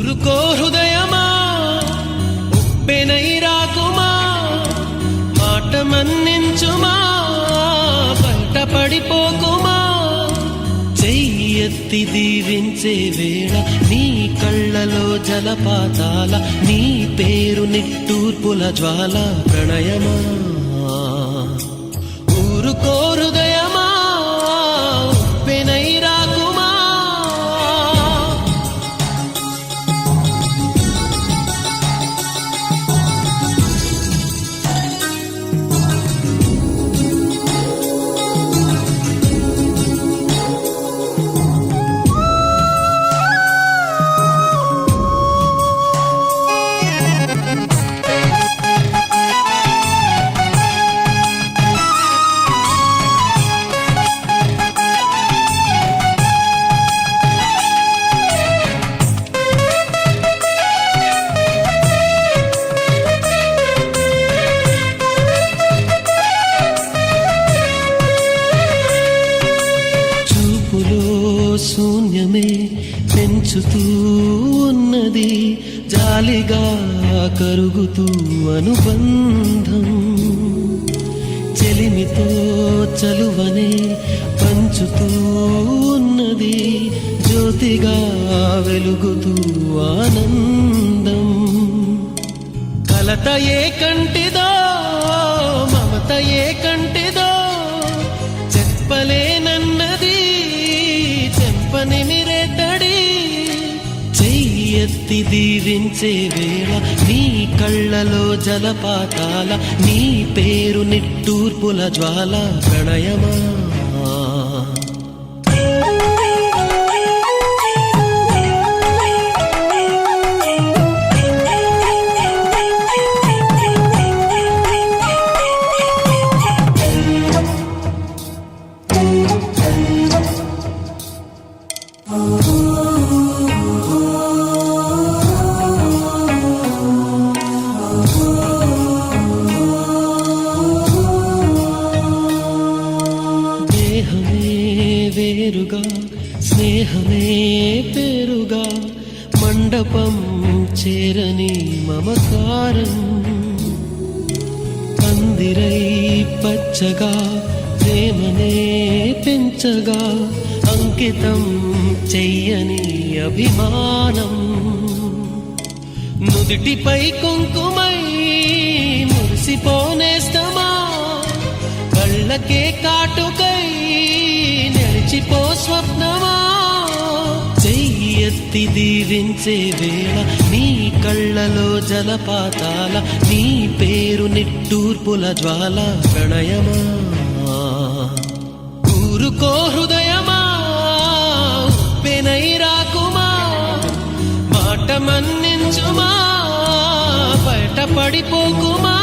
ఊరుకో హృదయమా ఉప్పెనై రాకుమా మాట మన్నించుమా బయట పడిపోకుమా చెయ్యెత్తి దీవించే వేళ నీ కళ్ళలో జలపాతాల నీ పేరు నిట్టూర్పుల జ్వాల ప్రణయమా ఊరుకో హృదయమా ఉప్పెనై రాకుమా శూన్యమే పెంచుతూ ఉన్నది జాలిగా కరుగుతూ అనుబంధం చెలిమితో చలువనే పంచుతూ ఉన్నది జ్యోతిగా వెలుగుతూ ఆనందం కలత ఏ కంటిదో మమత ఏ కంటిదో చెప్పలేనన్నది నిమిరేతడి చెయ్యెత్తి దీవించే వేళ నీ కళ్ళలో జలపాతాల నీ పేరు నిట్టూర్పుల జ్వాల ప్రణయమా వేరుగా స్నేహమే పేరుగా మండపం చేరని మమకారం పందిరై పచ్చగా ప్రేమనే పెంచగా అంకితం చెయ్యని అభిమానం నుదిటిపై కుంకుమై మురిసిపోనేస్తమా కళ్ళకే కాటుకై నిలిచిపో స్వప్నమా చెయ్యెత్తి దీవించే వేళ నీ కళ్ళలో జలపాతాల నీ పేరు నిట్టూర్పుల జ్వాల ప్రణయమా ఊరుకో హృదయమా ఉప్పెనై రాకుమా మాట మన్నించుమా బయట పడిపోకుమా